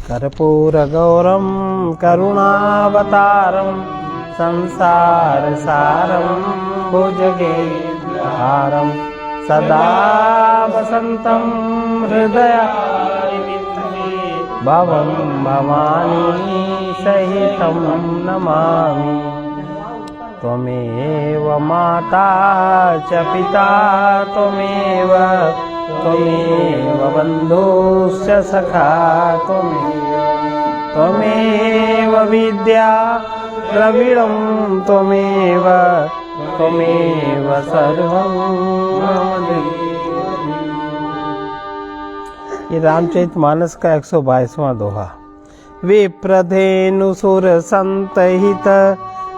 कर्पूरगौरं करुणावतारं संसारसारं भुजगेन्द्रहारं सदा वसन्तं हृदयारविन्दे भवं भवानी सहितं नमामि। त्वमेव माता च पिता त्वमेव बन्धुश्च सखा त्वमेव विद्या द्रविणं त्वमेव सर्वं मम देहि। ये रामचरितमानस का 122वां दोहा। विप्रधेनुसुर संतहित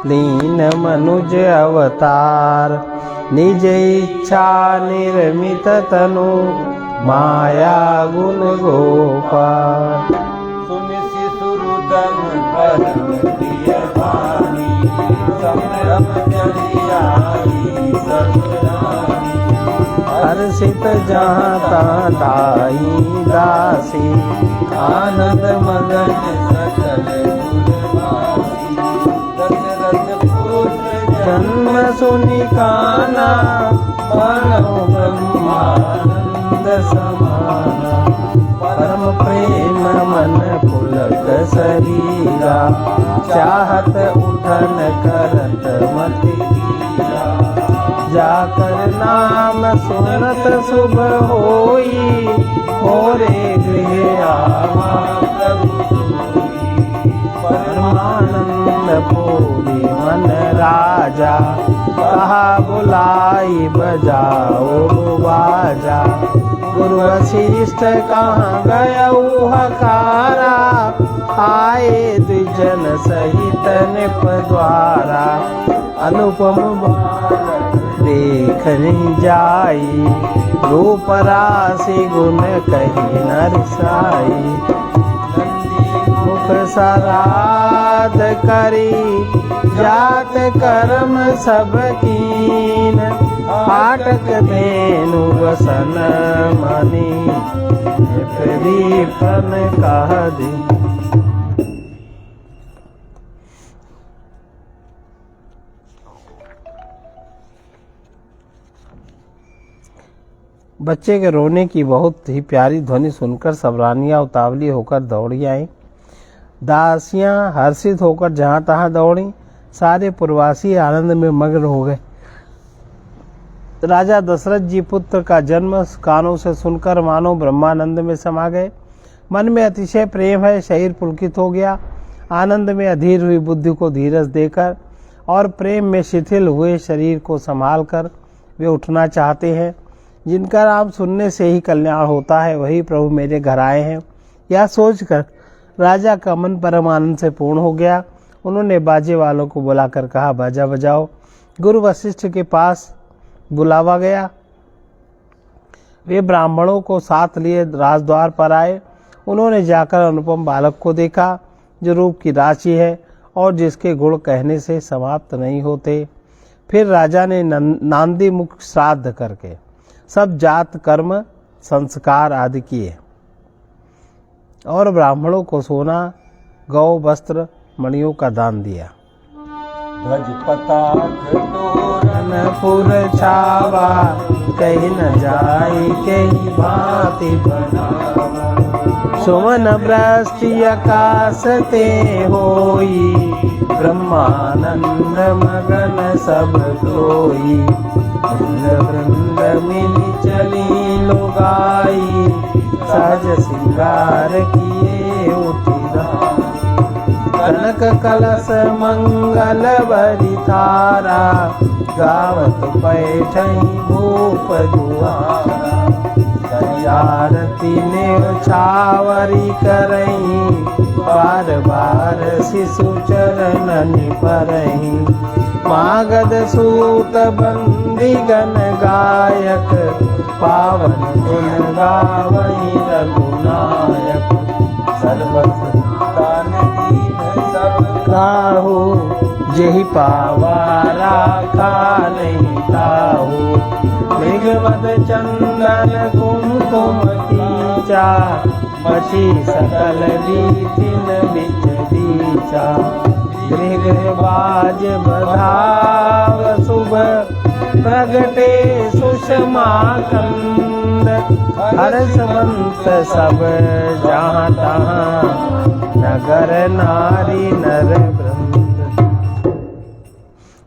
लीन मनुज अवतार निज इच्छा निर्मित तनु माया गुण गोपाल। सुन शिशुरुदन प्रिय वाणी संभ्रम जलियाई ससुरानी। हर्षित जहाँ ताई दासी आनंद मगन सकल गुणवासी। दशरथ पुत्र जन्म सुनि काना मानो ब्रह्मानंद समाना। परम प्रेम मन पुलक शरीरा चाहत उठन करत मति कीरा। जाकर नाम सुनत शुभ होई मोरे गृह आवा प्रभु सोई। परमानंद पूरी मन राजा कहा बुलाई बजाओ बाजा। गुरु वशिष्ठ कहाँ गयऊ हकारा आए द्विजन सहित निप द्वारा। अनुपम देख नहीं जाई रूप राशि गुण कही नरसाई। मुख सराध करी जात कर्म सब कीन फाटक धेनु वसन मनी दीपन कह दी। बच्चे के रोने की बहुत ही प्यारी ध्वनि सुनकर सब रानियां उतावली होकर दौड़ी आईं। दासियां हर्षित होकर जहां तहां दौड़ी। सारे पुरवासी आनंद में मग्न हो गए। राजा दशरथ जी पुत्र का जन्म कानों से सुनकर मानो ब्रह्मानंद में समा गए। मन में अतिशय प्रेम है, शरीर पुलकित हो गया। आनंद में अधीर हुई बुद्धि को धीरज देकर और प्रेम में शिथिल हुए शरीर को संभाल कर वे उठना चाहते हैं। जिनका नाम सुनने से ही कल्याण होता है वही प्रभु मेरे घर आए हैं। यह सोचकर राजा का मन परम आनंद से पूर्ण हो गया। उन्होंने बाजे वालों को बुलाकर कहा, बाजा बजाओ। गुरु वशिष्ठ के पास बुलावा गया। वे ब्राह्मणों को साथ लिए राजद्वार पर आए। उन्होंने जाकर अनुपम बालक को देखा जो रूप की राशि है और जिसके गुण कहने से समाप्त नहीं होते। फिर राजा ने नांदी मुख श्राद्ध करके सब जात कर्म संस्कार आदि किए और ब्राह्मणों को सोना गौ वस्त्र मणियों का दान दिया। ध्वज पताक तोरण पुर छावा कहीं न जाई कहीं भांति बनावा। सुमन वृष्टि आकाश ते होई ब्रह्मानंद मगन सब कोई। वृंद मिली चली लोगाई सहज सिंगार किए उठी। कनक कलश मंगल बरी थारा गावत बैठई भूप दुआरा। आरती ने छावरी करई बार बार शिशु चरणन परई। मागध सूत बंदी गण गायक पावन गुण गावई रघुनायक। सर्वत्र दान दीन सब काहू जेहि पावा राखा नहीं ताहू। मृगवत चंदन कुमकुम की नीचा, मछी सकल बीतिन बिच बीचा। गृह गृह बाज बधाव शुभ, प्रगटे सुषमा कंद। हर्षवंत सब जहाँ तहाँ, नगर नारी नर वृंद।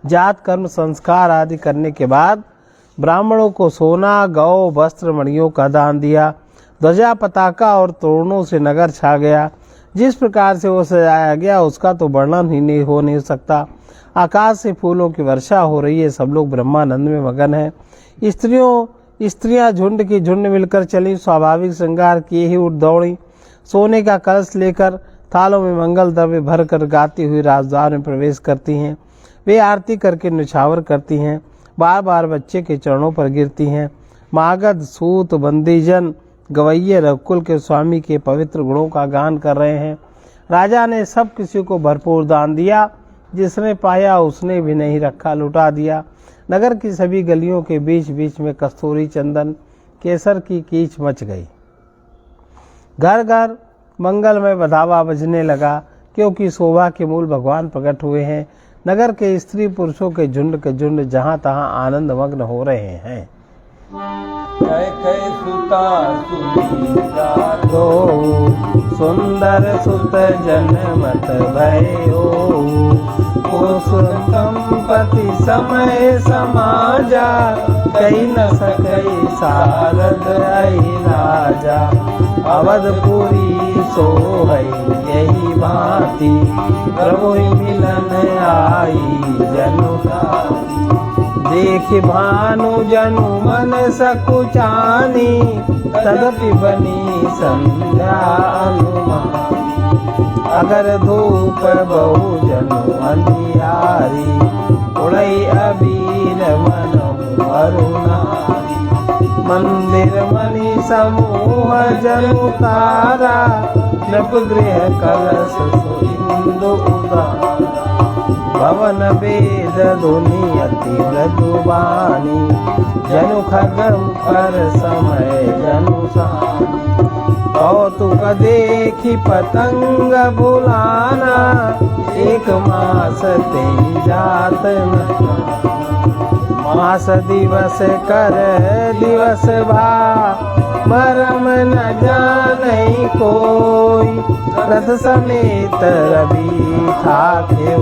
जात कर्म संस्कार आदि करने के बाद ब्राह्मणों को सोना गौ वस्त्र मणियों का दान दिया। ध्वजा पताका और तोरणों से नगर छा गया। जिस प्रकार से वो सजाया गया उसका तो वर्णन ही नहीं सकता। आकाश से फूलों की वर्षा हो रही है, सब लोग ब्रह्मानंद में मगन हैं। स्त्रियां झुंड की झुंड मिलकर चली, स्वाभाविक श्रृंगार किए ही उठ दौड़ी। सोने का कलश लेकर थालों में मंगल द्रव्य भरकर गाती हुई राजद्वार में प्रवेश करती हैं। वे आरती करके निछावर करती हैं, बार बार बच्चे के चरणों पर गिरती हैं। मागध सूत बंदीजन गवैये रघुकुल के स्वामी के पवित्र गुणों का गान कर रहे हैं। राजा ने सब किसी को भरपूर दान दिया, जिसने पाया उसने भी नहीं रखा, लुटा दिया। नगर की सभी गलियों के बीच बीच में कस्तूरी चंदन केसर की कीच मच गई। घर घर मंगलमय बधावा बजने लगा, क्योंकि शोभा के मूल भगवान प्रकट हुए हैं। नगर के स्त्री पुरुषों के झुंड जहां तहां आनंद मग्न हो रहे हैं। कह कह सुता सुनीता तो सुंदर सुत जनमत भयो, संपत्ति समय समाजा। कही न सकई सारद आई राजा, अवधपुरी सोहई यही भांति। प्रभु मिलन आई जनुताती, देख भानु जनु मन सकुचानी। तदपि बनी संध्या अनुमानी, अगर धूप बहु जनु अंधियारी। उड़ई अबीर मन अरुणारी, मंदिर मणि समूह जनु तारा। नवगृह कलश इंदु उदारा, भवन वेद ध्वनि अति मृदुबानी। जनु खगम पर समय जनु सानी, कौतुक देखी पतंग भुलाना। एक मास ते जात न, मास दिवस कर दिवस भा। मरम न जाने कोई, रथ समेत रवि ठाके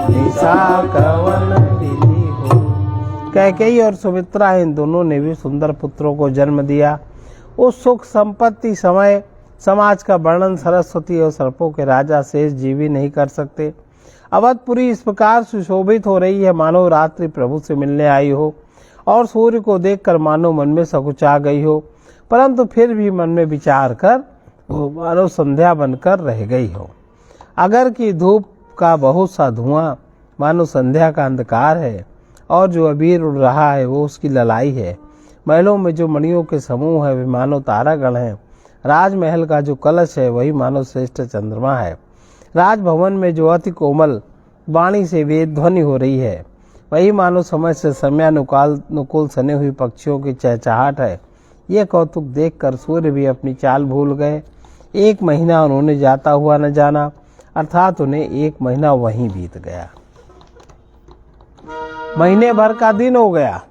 निशा कवन विधि हो। कैकेयी और सुमित्रा इन दोनों ने भी सुंदर पुत्रों को जन्म दिया। उस सुख संपत्ति समय समाज का वर्णन सरस्वती और सर्पों के राजा शेष जी भी नहीं कर सकते। अवधपुरी इस प्रकार सुशोभित हो रही है मानो रात्रि प्रभु से मिलने आई हो, और सूर्य को देखकर मानो मन में सकुचा गई हो, परंतु फिर भी मन में विचार कर वो मानो संध्या बनकर रह गई हो। अगर की धूप का बहुत सा धुआं मानो संध्या का अंधकार है, और जो अबीर उड़ रहा है वो उसकी ललाई है। महलों में जो मणियों के समूह है वे मानो तारागण हैं। राजमहल का जो कलश है वही मानो श्रेष्ठ चंद्रमा है। राजभवन में जो अति कोमल वाणी से वेद ध्वनि हो रही है वही मानो समय से समयानुकूल सने हुई पक्षियों की चहचहाट है। ये कौतुक देखकर सूर्य भी अपनी चाल भूल गए। 1 महीना उन्होंने जाता हुआ न जाना, अर्थात उन्हें 1 महीना वहीं बीत गया। महीने भर का दिन हो गया।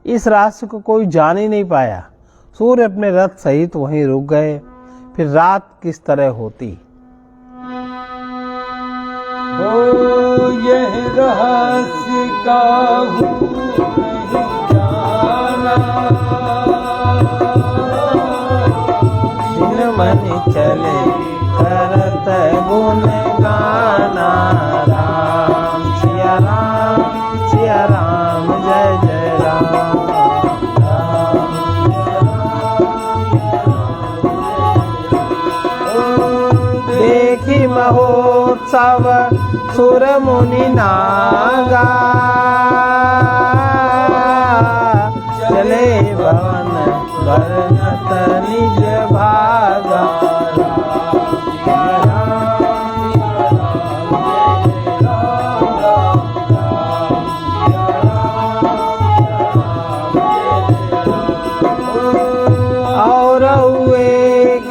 इस रास्ते को कोई जान ही नहीं पाया। सूर्य अपने रथ सहित वहीं रुक गए। फिर रात किस तरह होती। यह रहस्य काहू नहीं जाना, दिन मन चले करत गुण गाना। राम सिया राम जय जय राम। देखी महोत्सव सुर मुनि नागा, चले भवन वर्णत निज भागा। और कहू एक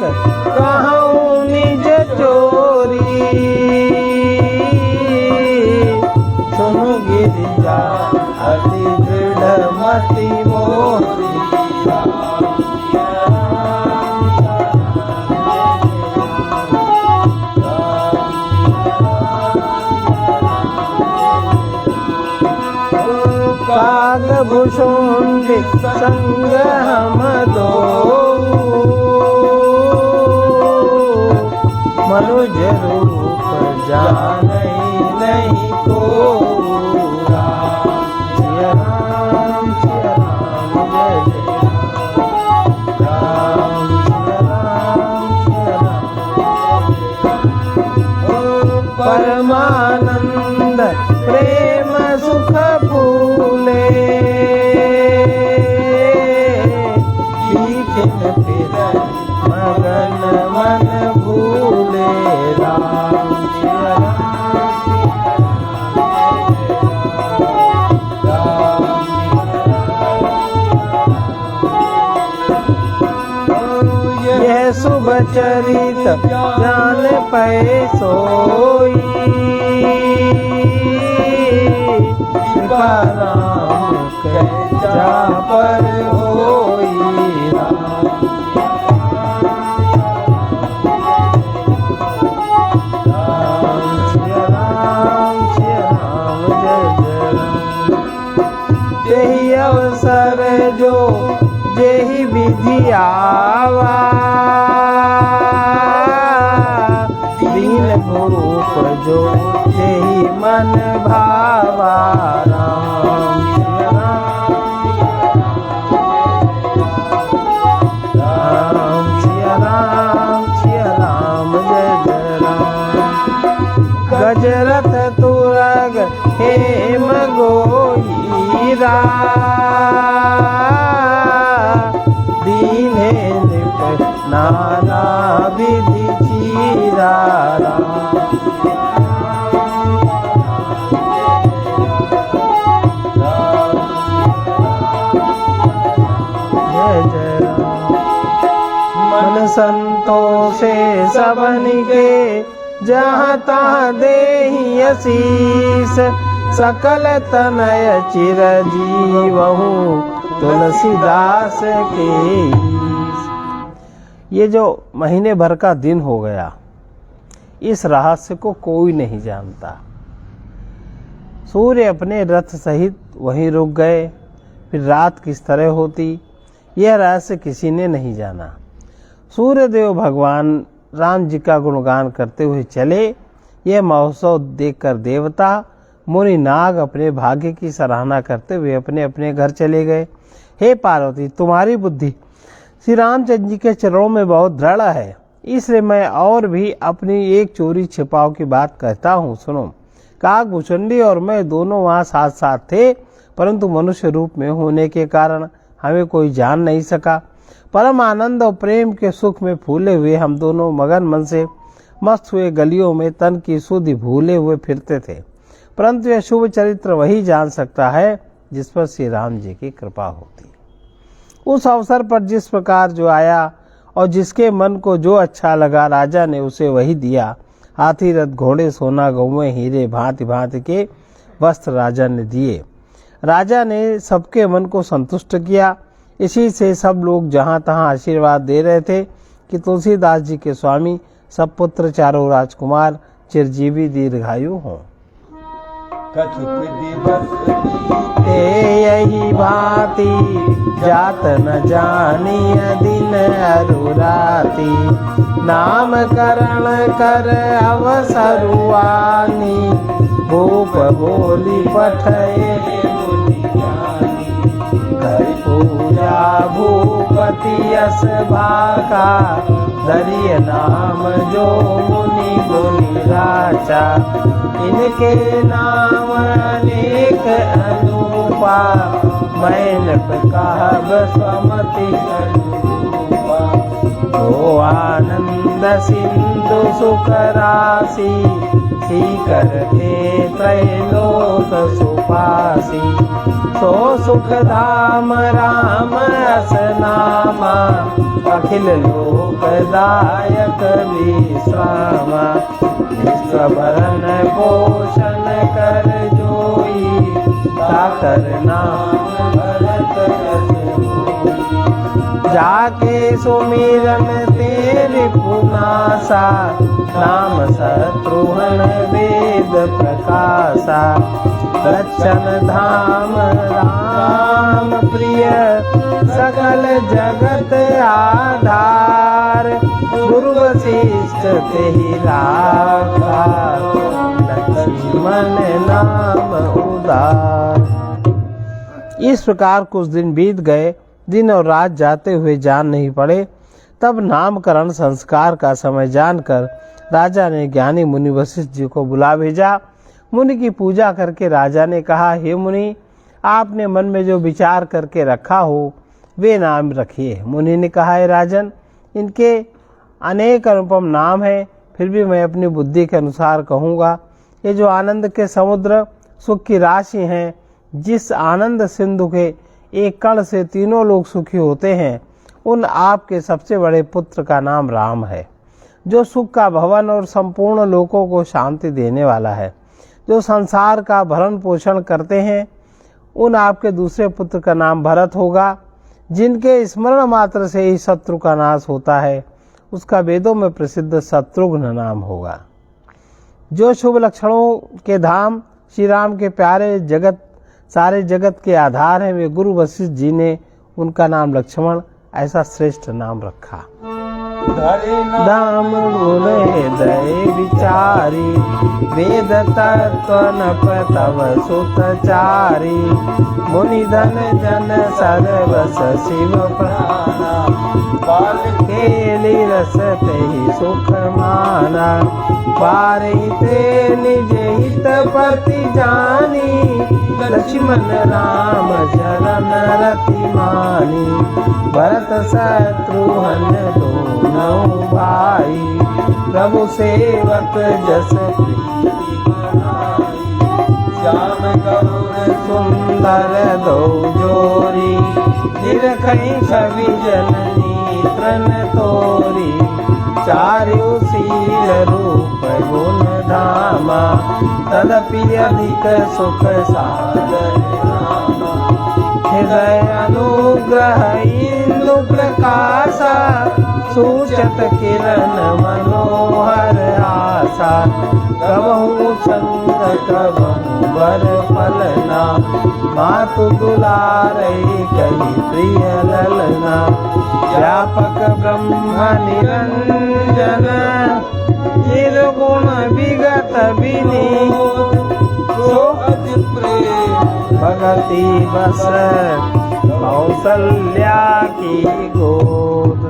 कहूँ निज चोरी, सुनु गिरिजा अति दृढ़ मति मोरी। कागभूषुंड संग हम दो, मनुज रूप जानै नहीं को। राम सिया राम जय जय राम, राम सिया राम परमानंद प्रेम सुख फूले, मगन मन भूले। राम सिया राम, यह शुभ चरित जान पै सोई, कृपा राम कह जा पर होई। तेहि अवसर जो जेहि विधि आवा, दीन भूप जो जेहि मन भावा। राम सिया राम सिया राम जय जय राम। गजरथ तुरग हेम गोहीरा, दीने निप नाना विधि चीरा। जय जय राम। मन संतोषे सबनि के, जहाँ तहाँ देहि आशीष। सकल तनय चिरजीवहु तुलसीदास के। ये जो महीने भर का दिन हो गया, इस रहस्य को कोई नहीं जानता। सूर्य अपने रथ सहित वहीं रुक गए, फिर रात किस तरह होती, यह रहस्य किसी ने नहीं जाना। सूर्यदेव भगवान राम जी का गुणगान करते हुए चले। यह महोत्सव देखकर देवता मुनि नाग अपने भाग्य की सराहना करते हुए अपने अपने घर चले गए। हे पार्वती, तुम्हारी बुद्धि श्री रामचंद्र जी के चरणों में बहुत दृढ़ है, इसलिए मैं और भी अपनी एक चोरी छिपाव की बात कहता हूँ, सुनो। काकभूषुंडी और मैं दोनों वहाँ साथ साथ थे, परंतु मनुष्य रूप में होने के कारण हमें कोई जान नहीं सका। परम आनंद और प्रेम के सुख में फूले हुए हम दोनों मगन मन से मस्त हुए गलियों में तन की सुधि भूले हुए फिरते थे, परंतु यह शुभ चरित्र वही जान सकता है जिस पर श्री राम जी की कृपा होती। उस अवसर पर जिस प्रकार जो आया और जिसके मन को जो अच्छा लगा, राजा ने उसे वही दिया। हाथी रथ घोड़े सोना गौवें हीरे भांति भांति के वस्त्र राजा ने दिए। राजा ने सबके मन को संतुष्ट किया। इसी से सब लोग जहाँ तहाँ आशीर्वाद दे रहे थे कि तुलसीदास जी के स्वामी सब पुत्र चारों राजकुमार चिरजीवी दीर्घायु हों। कछुक दिवस यही भांति जात न जानिय दिन अरुराती, नामकरण कर अवसरुआनी, भूप बोली पठये कर पूजा भूपति यस भाका, दरिय नाम जो मुनि गुनि राचा, इनके नाम अनेक अनुपा, मैन कहब स्वमति अनुरूपा। जो आनंद सिंधु सुख राशि, ही करते त्रैलोक सुपासी। सो सुख धाम राम रस नामा, अखिल लोकदायक विश्रामा। विश्वभरण पोषण कर जोई, ताकर नाम भरत रस होई। जाके सुमिरन तेरे पुनासा, नाम शत्रुघ्न वेद प्रकाशा। लक्षण धाम राम प्रिय, सकल जगत आधार। गुरु वशिष्ठ तेहि राखा, लक्ष्मण नाम उदार। इस प्रकार कुछ दिन बीत गए। दिन और रात जाते हुए जान नहीं पड़े। तब नामकरण संस्कार का समय जानकर राजा ने ज्ञानी मुनि वशिष्ठ जी को बुला भेजा। मुनि की पूजा करके राजा ने कहा, हे मुनि, आपने मन में जो विचार करके रखा हो वे नाम रखिए। मुनि ने कहा, हे राजन, इनके अनेक अनुपम नाम हैं, फिर भी मैं अपनी बुद्धि के अनुसार कहूँगा। ये जो आनंद के समुद्र, सुख की राशि हैं, जिस आनंद सिंधु के एक कण से तीनों लोग सुखी होते हैं, उन आपके सबसे बड़े पुत्र का नाम राम है, जो सुख का भवन और संपूर्ण लोकों को शांति देने वाला है। जो संसार का भरण पोषण करते हैं, उन आपके दूसरे पुत्र का नाम भरत होगा। जिनके स्मरण मात्र से ही शत्रु का नाश होता है, उसका वेदों में प्रसिद्ध शत्रुघ्न नाम होगा। जो शुभ लक्षणों के धाम श्री राम के प्यारे सारे जगत के आधार हैं, वे गुरु वशिष्ठ जी ने उनका नाम लक्ष्मण ऐसा श्रेष्ठ नाम रखा। धाम गुण हृदय विचारी, वेद तत्व नप तव सुतचारी। मुनि धन जन सर्वस शिव प्राणा, बाल खेली रस तेहि सुख माना। पारिते निज हित पति जानी, लक्ष्मण राम शरण रति मानी। भरत शत्रुघ्न दोनों भाई, प्रभु सेवक जस प्रीति बनाई। श्याम गरुड़ सुंदर दो जोरी, निरखई छवि जननी तृण तोरी। चारु शील रूप गुण धामा, तदपि अधिक सुख सागर नामा। हृदय अनुग्रह इंदु प्रकाशा, सूचत किरण मनोहर आशा। कबहु संग कबहु बर फलना, मातु दुलारई कही प्रिय ललना। व्यापक ब्रह्म निरंजन, निर्गुण विगत विनीत। सो अति प्रेम भगति बस, कौसल्या की गोद।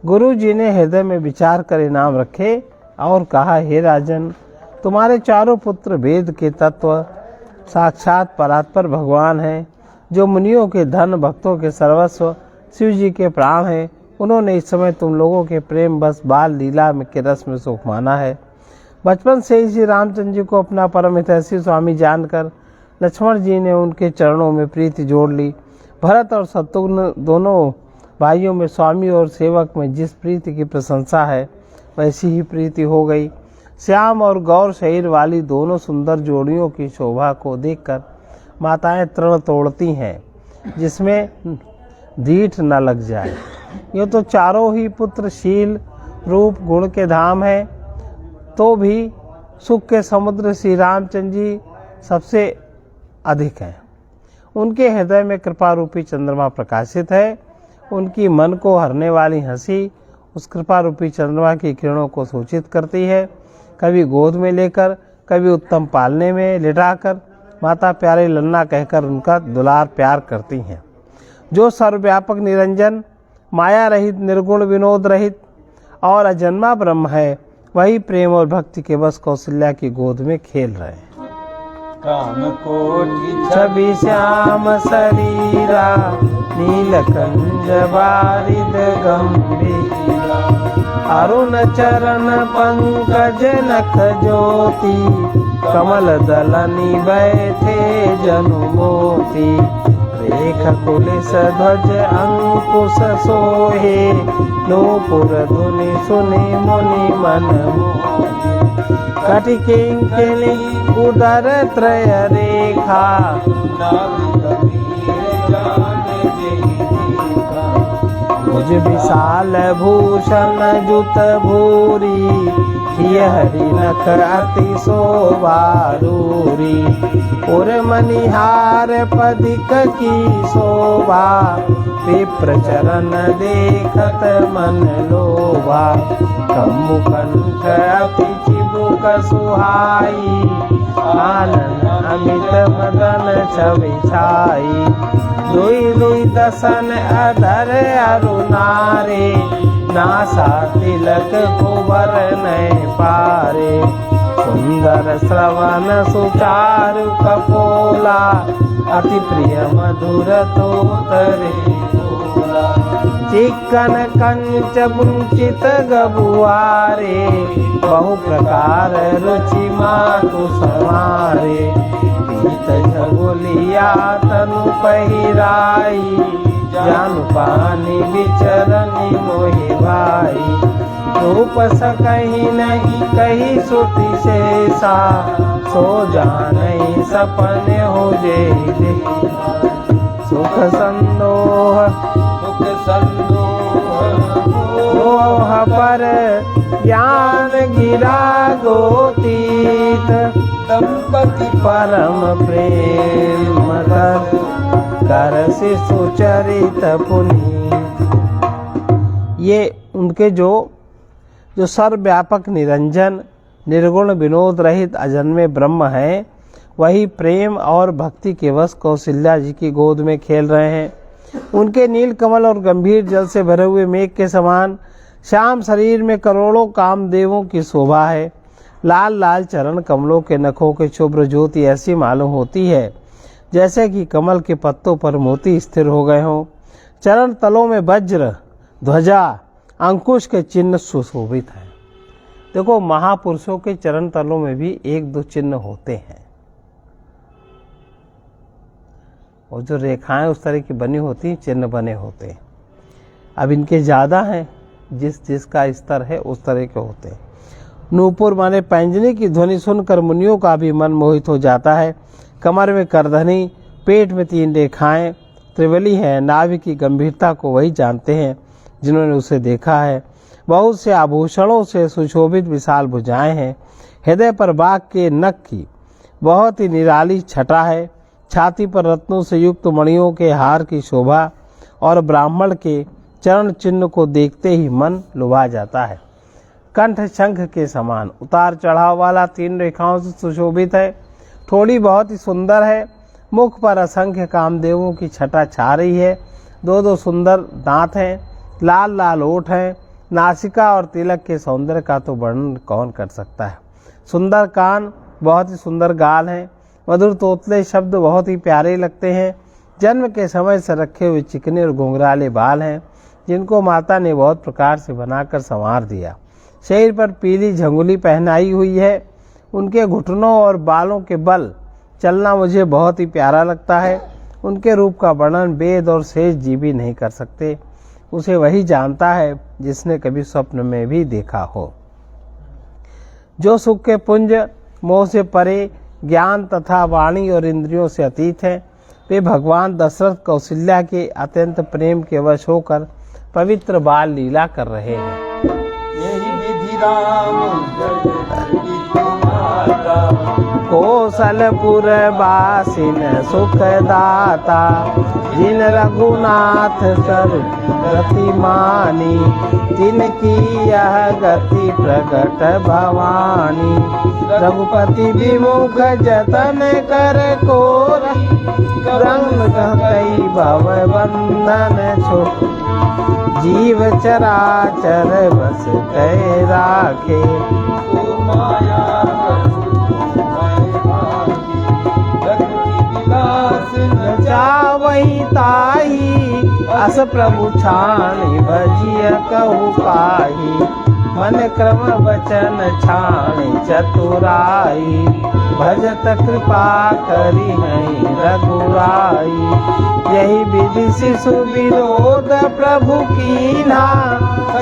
गुरु जी ने हृदय में विचार कर इनाम रखे और कहा, हे राजन, तुम्हारे चारों पुत्र वेद के तत्व साक्षात परात्पर भगवान हैं, जो मुनियों के धन, भक्तों के सर्वस्व, शिव जी के प्राण हैं। उन्होंने इस समय तुम लोगों के प्रेम बस बाल लीला के रस में सुख माना है। बचपन से ही श्री रामचंद्र जी को अपना परम हितैषी स्वामी जानकर लक्ष्मण जी ने उनके चरणों में प्रीति जोड़ ली। भरत और शत्रुघ्न दोनों भाइयों में स्वामी और सेवक में जिस प्रीति की प्रशंसा है, वैसी ही प्रीति हो गई। श्याम और गौर शरीर वाली दोनों सुंदर जोड़ियों की शोभा को देखकर माताएं तृण तोड़ती हैं, जिसमें दीठ न लग जाए। ये तो चारों ही पुत्र शील रूप गुण के धाम हैं, तो भी सुख के समुद्र श्री रामचंद्र जी सबसे अधिक हैं। उनके हृदय में कृपा रूपी चंद्रमा प्रकाशित है। उनकी मन को हरने वाली हंसी उस कृपा रूपी चंद्रमा की किरणों को सूचित करती है। कभी गोद में लेकर, कभी उत्तम पालने में लिटाकर माता प्यारे लन्ना कहकर उनका दुलार प्यार करती हैं। जो सर्वव्यापक निरंजन, माया रहित, निर्गुण, विनोद रहित और अजन्मा ब्रह्म है, वही प्रेम और भक्ति के बस कौशल्या की गोद में खेल रहे हैं। काम कोटि छवि श्याम शरीरा, नीलकंज बारिद गंभीरा, अरुण चरण पंकज नख ज्योति, कमल दलनि बैठे जनु मोती, रेख कुलिस ध्वज अंकुश सोहे, नूपुर धुनि सुनि मुनि मन मोहे, कटि किंकिणी उदर त्रय रेखा, भुज विशाल भूषण जुत भूरी, हरि नख अति शोभारूरी, उर मनिहार पदिक की शोभा, विप्र चरण देखत मन लोभा, कम्बु कंठ अति चिबुक सुहाई, आनंद अमित मदन छवि छाई, दुई दुई दसन अधर अरुणारे, नासा तिलक कुबर नय पारे, सुंदर श्रवण सुचारु कपोला, अति प्रिय मधुर तोतरे बोला, चिकन कंच मुंचित गबुआरे, बहु प्रकार रुचि मातु समारे, पीत झगुलिया तनु पहिराई, जानु पानी विचरनी मोहि भाई, रूप सकहि नहीं कही सुति शेषा, सो जानई सपने हो जे सुख संदोह, सुख संदोह मोह पर ज्ञान गिरा गोतीत, दंपति परम प्रेम कर शिशु चरित पुनीत। ये उनके जो सर्वव्यापक निरंजन निर्गुण विनोद रहित अजन्मे ब्रह्म हैं, वही प्रेम और भक्ति के वश कौशल्या जी की गोद में खेल रहे हैं। उनके नील कमल और गंभीर जल से भरे हुए मेघ के समान श्याम शरीर में करोड़ों कामदेवों की शोभा है। लाल लाल चरण कमलों के नखों के शुभ्र ज्योति ऐसी मालूम होती है जैसे कि कमल के पत्तों पर मोती स्थिर हो गए हों। चरण तलों में वज्र ध्वजा अंकुश के चिन्ह सुशोभित हैं। देखो, महापुरुषों के चरण तलों में भी एक दो चिन्ह होते हैं, और जो रेखाएं उस तरह की बनी होती हैं, चिन्ह बने होते हैं। अब इनके ज़्यादा हैं, जिसका स्तर है उस तरह के होते हैं। नूपुर माने पैंजनी की ध्वनि सुनकर मुनियों का भी मन मोहित हो जाता है। कमर में करधनी, पेट में 3 रेखाएं त्रिवली है। नाभि की गंभीरता को वही जानते हैं जिन्होंने उसे देखा है। बहुत से आभूषणों से सुशोभित विशाल भुजाएं हैं। हृदय पर बाघ के नख की बहुत ही निराली छटा है। छाती पर रत्नों से युक्त मणियों के हार की शोभा और ब्राह्मण के चरण चिन्ह को देखते ही मन लुभा जाता है। कंठ शंख के समान उतार चढ़ाव वाला 3 रेखाओं से सुशोभित है। ठोड़ी बहुत ही सुंदर है। मुख पर असंख्य कामदेवों की छटा छा रही है। 2 सुंदर दांत हैं। लाल लाल ओठ हैं। नासिका और तिलक के सौंदर्य का तो वर्णन कौन कर सकता है। सुंदर कान, बहुत ही सुंदर गाल हैं। मधुर तोतले शब्द बहुत ही प्यारे लगते हैं। जन्म के समय से रखे हुए चिकने और घुंघराले बाल हैं, जिनको माता ने बहुत प्रकार से बनाकर संवार दिया। शरीर पर पीली झंगुली पहनाई हुई है। उनके घुटनों और बालों के बल चलना मुझे बहुत ही प्यारा लगता है। उनके रूप का वर्णन वेद और शेष जी भी नहीं कर सकते। उसे वही जानता है जिसने कभी स्वप्न में भी देखा हो। जो सुख के पुंज मोह से परे, ज्ञान तथा वाणी और इंद्रियों से अतीत हैं, वे भगवान दशरथ कौशल्या के अत्यंत प्रेम के वश होकर पवित्र बाल लीला कर रहे हैं। यही विधि राम कौशलपुर बासिन सुखदाता, जिन रघुनाथ सर गति मानी, जिनकी यह गति प्रकट भवानी। रघुपति विमुख जतन कर कोर, रंग कई भव बंधन छो। जीव चराचर बस कह राखे, जावही ताई अस प्रभु छाणी भजिय कहु पाही मन क्रम वचन छाणी चतुराई भजत कृपा करी हैं रघुराई यही विधि शिशु विरोध प्रभु कीन्हा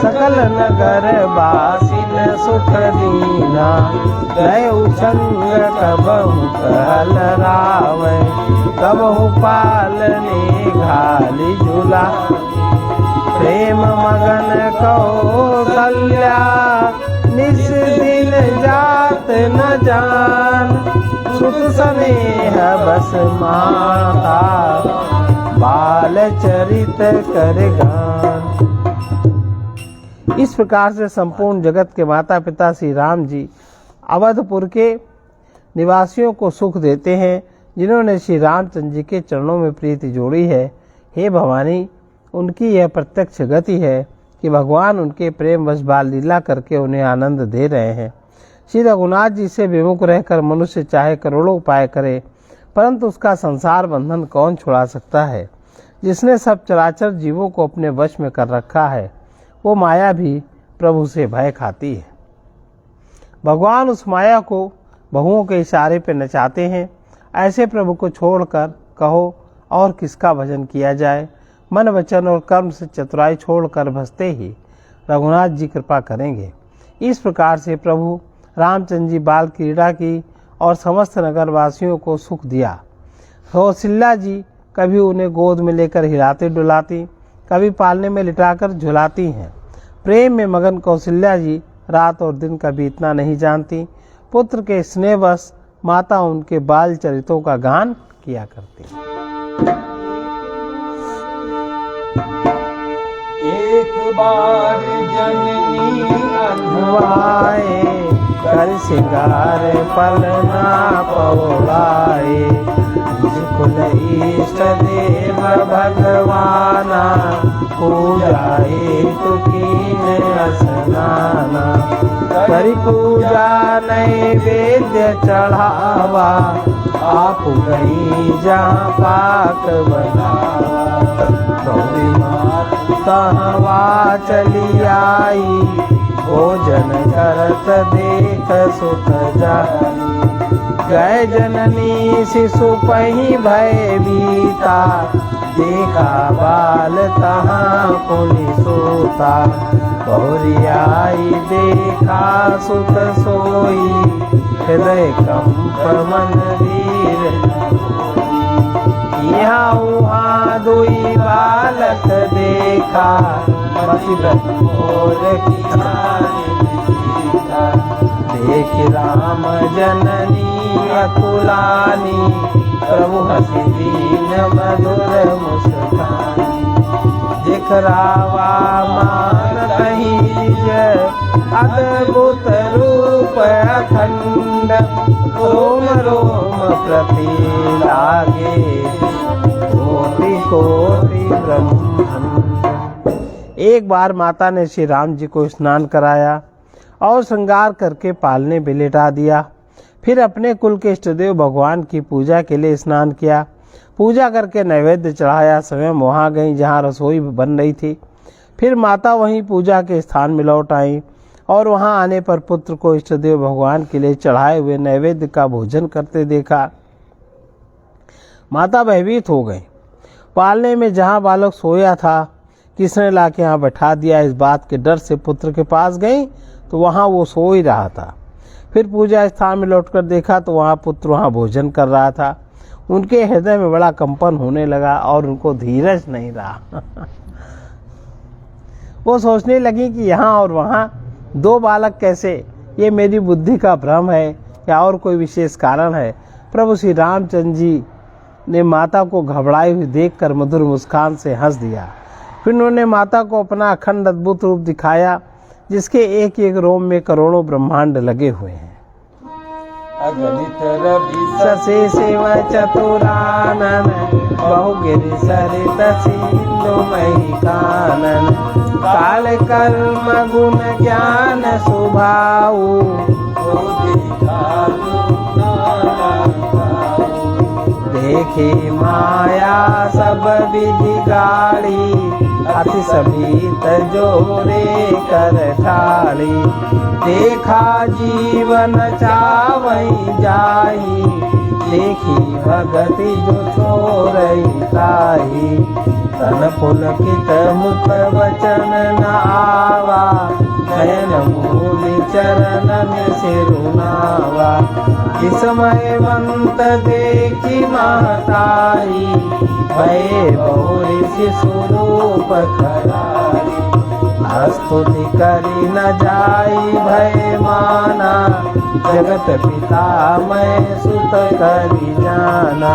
सकल नगर बासिन सुख दीना लय उछंग कबहु कहल रावै कबहु पालने घाली झूला प्रेम मगन कौशल्या निस दिन जात न जान सुत स्नेह बस माता बाल चरित कर गान। इस प्रकार से संपूर्ण जगत के माता पिता श्री राम जी अवधपुर के निवासियों को सुख देते हैं जिन्होंने श्री रामचंद्र जी के चरणों में प्रीति जोड़ी है। हे भवानी, उनकी यह प्रत्यक्ष गति है कि भगवान उनके प्रेम वश बाल लीला करके उन्हें आनंद दे रहे हैं। श्री रघुनाथ जी से विमुख रहकर मनुष्य चाहे करोड़ों उपाय करे परंतु उसका संसार बंधन कौन छुड़ा सकता है। जिसने सब चराचर जीवों को अपने वश में कर रखा है वो माया भी प्रभु से भय खाती है। भगवान उस माया को बहुओं के इशारे पर नचाते हैं। ऐसे प्रभु को छोड़कर कहो और किसका भजन किया जाए। मन वचन और कर्म से चतुराई छोड़कर भजते ही रघुनाथ जी कृपा करेंगे। इस प्रकार से प्रभु रामचंद्र जी बाल क्रीड़ा की और समस्त नगरवासियों को सुख दिया। कौशल्या जी कभी उन्हें गोद में लेकर हिलाती डुलाती, कभी पालने में लिटाकर झुलाती हैं। प्रेम में मगन कौशल्या जी रात और दिन का बीतना नहीं जानती। पुत्र के स्नेहवश माता उनके बाल चरितों का गान किया करती। एक बार जननी अधवाए कर सिंगार पलना पौड़ाए कुल इष्ट देव भगवाना पूजाए तो कीन स्नाना करी पूजा नैवेद्य चढ़ावा आप गई जहाँ पाक बनावा गौरी माता हवा चली आई भोजन करत देख सुख जाई गए जननी शिशु पही भय बीता देखा बाल तहाँ पुनि सोता गौरी आई देखा सुत सोई हृदय कंप मन वीर यहाँ वहाँ दुई बालक देखा मतिव्रत और देख राम जननी अकुलानी प्रभु हसी दीन मधुर मुस्कानी दिख रावा मान कहीं जय अद्भुत रूप अखंड रोम रोम प्रति लागे कोटि कोटि ब्रह्मांड। एक बार माता ने श्री राम जी को स्नान कराया और श्रृंगार करके पालने में लिटा दिया। फिर अपने कुल के इष्टदेव भगवान की पूजा के लिए स्नान किया। पूजा करके नैवेद्य चढ़ाया। स्वयं वहाँ गई जहाँ रसोई बन रही थी। फिर माता वहीं पूजा के स्थान में लौट आई और वहाँ आने पर पुत्र को इष्टदेव भगवान के लिए चढ़ाए हुए नैवेद्य का भोजन करते देखा। माता भयभीत हो गई। पालने में जहाँ बालक सोया था किसने लाके यहाँ बैठा दिया, इस बात के डर से पुत्र के पास गई तो वहाँ वो सो ही रहा था। फिर पूजा स्थान में लौटकर देखा तो वहाँ पुत्र वहाँ भोजन कर रहा था। उनके हृदय में बड़ा कंपन होने लगा और उनको धीरज नहीं रहा। वो सोचने लगी कि यहाँ और वहाँ दो बालक कैसे, ये मेरी बुद्धि का भ्रम है या और कोई विशेष कारण है। प्रभु श्री रामचंद्र जी ने माता को घबराई हुई देखकर मधुर मुस्कान से हंस दिया। फिर उन्होंने माता को अपना अखंड अद्भुत रूप दिखाया जिसके एक एक रोम में करोड़ों ब्रह्मांड लगे हुए हैं। अगणित रवि ससे शिव चतुरानन बहुगिरि सरित सिंधु मही कानन काल कर्म गुण ज्ञान सुभाऊ देखी माया सब विधि गाड़ी, अति सभीत जोरे कर ठाड़ी। देखा जीवन चावई जाई, देखी भगति जो छोरई ताही। तन पुलकित मुख वचन न आवा, नयन मूल चरणन सिरुनावा। विस्मयवंत देखी महतारी, भये बहुरी शिशुरूप खरारी। स्तुति करी न जाई भय माना, जगत पिता मैं सुत करी जाना।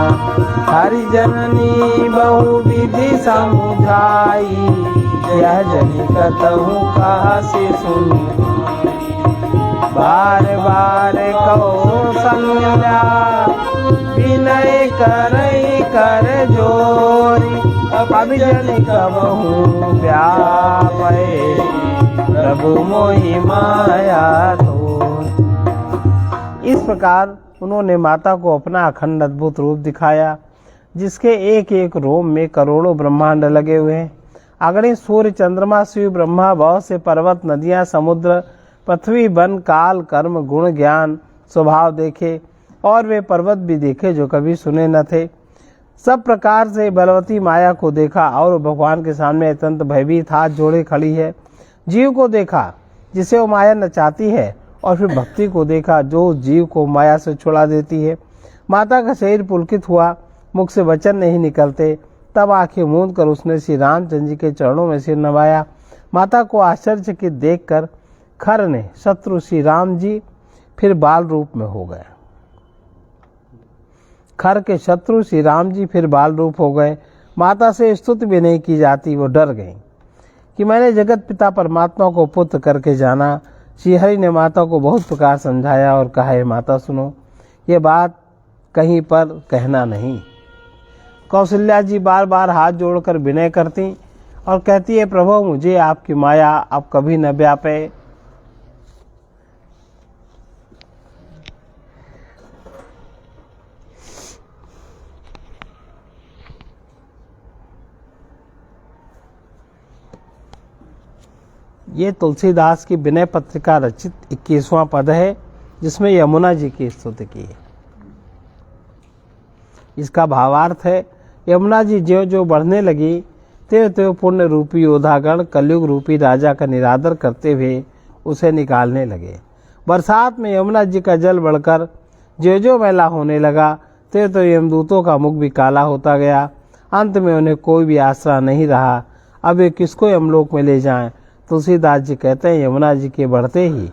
हरि जननी बहु विधि समुझाई, यह जनि कतहु कहा से सुनी। बार बार कहो संज्ञा, विनय करई कर जोरी। अब जनि कबहु व्यापै, प्रभु मोहि माया तोर। इस प्रकार उन्होंने माता को अपना अखंड अद्भुत रूप दिखाया, जिसके एक एक रोम में करोड़ों ब्रह्मांड लगे हुए हैं। अग्नि सूर्य चंद्रमा शिव ब्रह्मा, बहुत से पर्वत नदियां समुद्र पृथ्वी वन काल कर्म गुण ज्ञान स्वभाव देखे, और वे पर्वत भी देखे जो कभी सुने न थे। सब प्रकार से बलवती माया को देखा और भगवान के सामने अत्यंत भयभीत हाथ जोड़े खड़ी है। जीव को देखा जिसे वो माया नचाती है, और फिर भक्ति को देखा जो जीव को माया से छुड़ा देती है। माता का शरीर पुलकित हुआ, मुख से वचन नहीं निकलते। तब आंखें मूंद कर उसने श्री रामचंद्र जी के चरणों में सिर नवाया। माता को आश्चर्यचकित देखकर खर ने शत्रु श्री राम जी फिर बाल रूप में हो गए। खर के शत्रु श्री राम जी फिर बाल रूप हो गए। माता से स्तुति भी नहीं की जाती, वो डर गई कि मैंने जगत पिता परमात्मा को पुत्र करके जाना। श्री हरि ने माता को बहुत प्रकार समझाया और कहा, हे माता सुनो, ये बात कहीं पर कहना नहीं। कौशल्या जी बार बार हाथ जोड़कर विनय करती और कहती है, प्रभु मुझे आपकी माया आप कभी न व्यापे। ये तुलसीदास की विनय पत्रिका रचित 21वां पद है, जिसमें यमुना जी की स्तुति की है। इसका भावार्थ है, यमुना जी ज्यों ज्यों बढ़ने लगी त्यों त्यों पुण्य रूपी योद्धागण कलयुग रूपी राजा का निरादर करते हुए उसे निकालने लगे। बरसात में यमुना जी का जल बढ़कर ज्यों ज्यों मैला होने लगा त्यों त्यों यमदूतों का मुख भी काला होता गया। अंत में उन्हें कोई भी आसरा नहीं रहा। अब वे किसको यमलोक में ले जाएं? तुलसीदास जी कहते हैं, यमुना जी के बढ़ते ही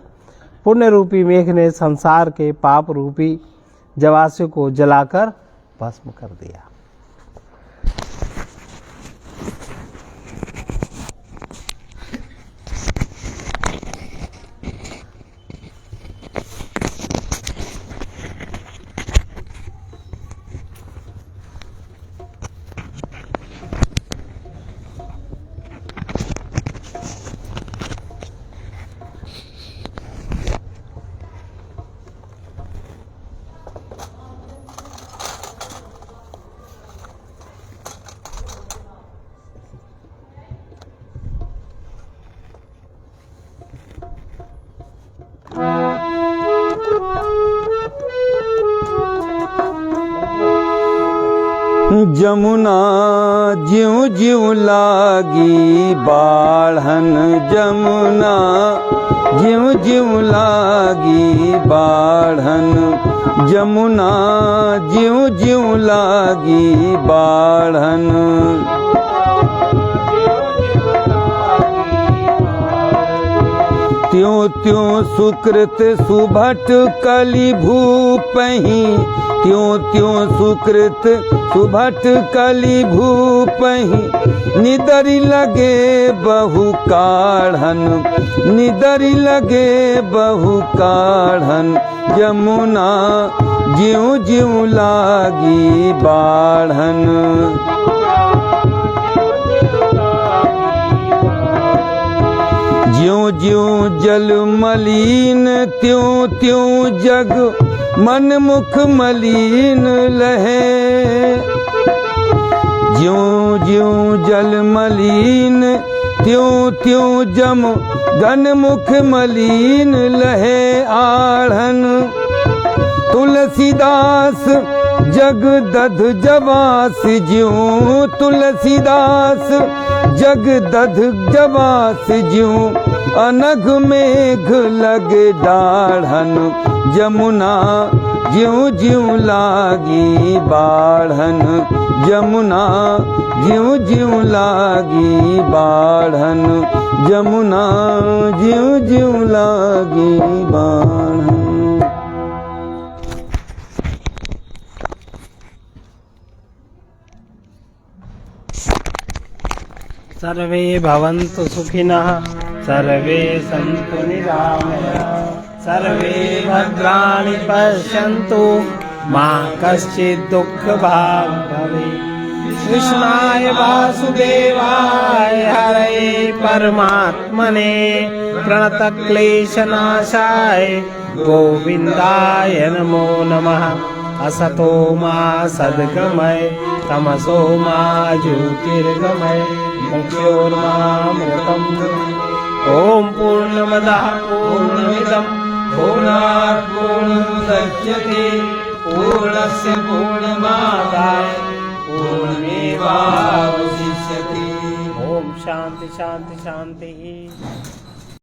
पुण्य रूपी मेघ ने संसार के पाप रूपी जवासे को जलाकर भस्म कर दिया। जमुना ज्यों ज्यों लागी बाढ़न, जमुना ज्यों ज्यों लागी बाढ़न, जमुना ज्यों ज्यों लागी बाढ़न। त्यों त्यों सुकृत सुभट कलि भूपहि, त्यों त्यों सुकृत सुभट कलि भूपहि। निदरि लगे बहु काढ़न, निदरि लगे बहु काढ़न, यमुना ज्यों ज्यों लागी बाढ़न। ज्यों ज्यों जल मलिन त्यों त्यों जग मन मुख मलिन लहे। ज्यों ज्यों जल मलिन त्यों त्यों जम घन मुख मलिन लहे आढ़न। तुलसीदास जग दध जवास ज्यों तुलसीदास जग दध जवास ज्यों अनघ मेघ लगे डाढ़न। जमुना ज्यों ज्यों लागी बाढ़न जमुना ज्यों ज्यों लागी बाढ़न जमुना ज्यों ज्यों लागी बाढ़न। सर्वे भवन्तु सुखिनः सर्वे सन्तु निरामयाः सर्वे भद्राणि पश्यन्तु मा कश्चित् दुःखभाग् भवेत्। कृष्णाय वासुदेवाय हरये परमात्मने प्रणतक्लेशनाशाय गोविन्दाय नमो नमः। असतो मा सद्गमय तमसो मा ज्योतिर्गमय मृत्योर्मामृतम्। ॐ पूर्णमदः पूर्णमिदं पूर्णात् पूर्णमुदच्यते पूर्णस्य पूर्णमादाय पूर्णमेवावशिष्यते। ॐ शान्ति शान्ति शान्तिः।